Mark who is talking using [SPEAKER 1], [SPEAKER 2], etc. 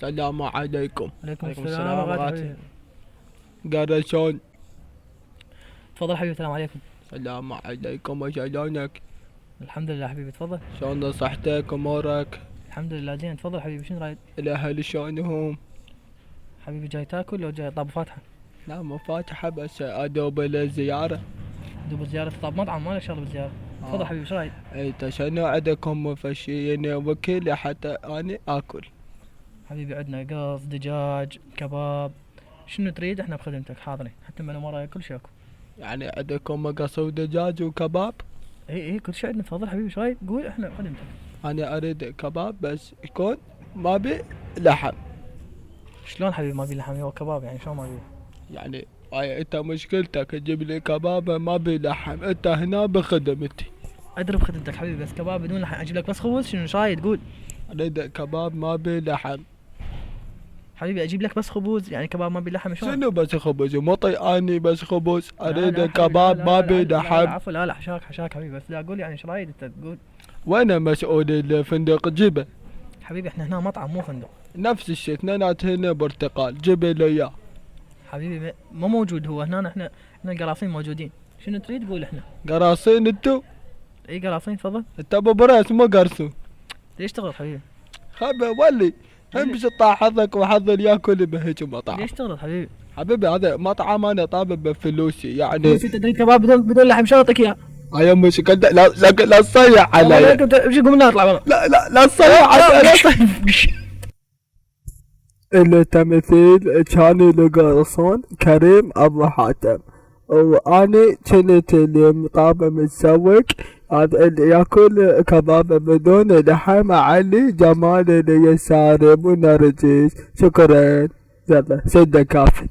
[SPEAKER 1] السلام عليكم.
[SPEAKER 2] عليكم
[SPEAKER 3] عليكم
[SPEAKER 2] السلام
[SPEAKER 3] السلام
[SPEAKER 2] ورحمة
[SPEAKER 3] ورحمة
[SPEAKER 2] الله.
[SPEAKER 1] قرشون.
[SPEAKER 2] تفضل حبيبي، السلام عليكم.
[SPEAKER 1] السلام عليكم، وشلونك؟
[SPEAKER 2] الحمد لله حبيبي، تفضل.
[SPEAKER 1] شلون صحتك امورك؟
[SPEAKER 2] الحمد لله زين. تفضل حبيبي، شنو رايد؟
[SPEAKER 1] الاهل شلونهم؟
[SPEAKER 2] حبيبي جاي تاكل لو جاي طاب فاتحة؟
[SPEAKER 1] لا مو فاتحة بس ادوب للزيارة.
[SPEAKER 2] دوب الزيارة طاب مطعم، ما لك شغل بالزيارة. تفضل حبيبي، شو رايد؟
[SPEAKER 1] انت شنو عندكم فشي وكيل حتى اني اكل؟
[SPEAKER 2] حبيبي عندنا قص، دجاج، كباب، شنو تريد احنا بخدمتك حاضرين، حتى من وراي كل شيء اكو.
[SPEAKER 1] يعني عندكم قص ودجاج وكباب؟
[SPEAKER 2] اي كل شيء عندنا. تفضل حبيبي، شو رايد؟ قول احنا بخدمتك.
[SPEAKER 1] انا اريد كباب بس يكون ما بي لحم.
[SPEAKER 2] شلون حبيبي ما بي لحم؟ هو كباب يعني، شلون ما بي؟
[SPEAKER 1] يعني هاي انت مشكلتك تجيب لي كباب ما بي لحم، انت هنا بخدمتي.
[SPEAKER 2] ادري بخدمتك حبيبي، بس كباب بدون لحم. اجيب لك بس خبز؟ شنو ايش رايد؟ قول
[SPEAKER 1] اريد كباب ما بي لحم.
[SPEAKER 2] حبيبي، اجيب لك بس خبز يعني كباب ما بي لحم شلون؟
[SPEAKER 1] شنو بس خبز؟ مو طيقاني بس خبز،
[SPEAKER 2] لا
[SPEAKER 1] اريد
[SPEAKER 2] لا حبيبي،
[SPEAKER 1] كباب
[SPEAKER 2] لا
[SPEAKER 1] ما
[SPEAKER 2] لا
[SPEAKER 1] بي
[SPEAKER 2] لا لا
[SPEAKER 1] لحم.
[SPEAKER 2] عفوا، لا حشاك حبيبي، بس لا اقول يعني ايش رايد انت تقول.
[SPEAKER 1] وانا مسؤول الفندق جيبه.
[SPEAKER 2] حبيبي احنا هنا مطعم مو فندق.
[SPEAKER 1] نفس الشيء اثنينات هنا برتقال، جيب لي اياه.
[SPEAKER 2] حبيبي ما موجود هو هنا، احنا القراصين موجودين. شنو تريد قول احنا.
[SPEAKER 1] قراصين انتو؟
[SPEAKER 2] اي قراصين، تفضل.
[SPEAKER 1] انت ابو براس مو قرصون.
[SPEAKER 2] ليش تغلط حبيبي؟
[SPEAKER 1] خبا ولي امشي طاح حظك وحظ اللي ياكل بهيج مطعم.
[SPEAKER 2] ليش تغلط حبيبي؟
[SPEAKER 1] حبيبي هذا مطعم انا طابب بفلوسي يعني.
[SPEAKER 2] بس انت تريد كباب بدون لحم، شلون اعطيك اياه؟
[SPEAKER 1] هاي مشكلتك، لا تصيح علي.
[SPEAKER 2] امشي قوم نطلع والله.
[SPEAKER 1] لا تصيح علي. التمثيل كان القرصون كريم ابو حاتم، واني كنت اللي مطابه متسوق، هذا اللي ياكل كباب بدون لحم علي جمال اليساري مو نرجس. شكرا، يلا سد كافي.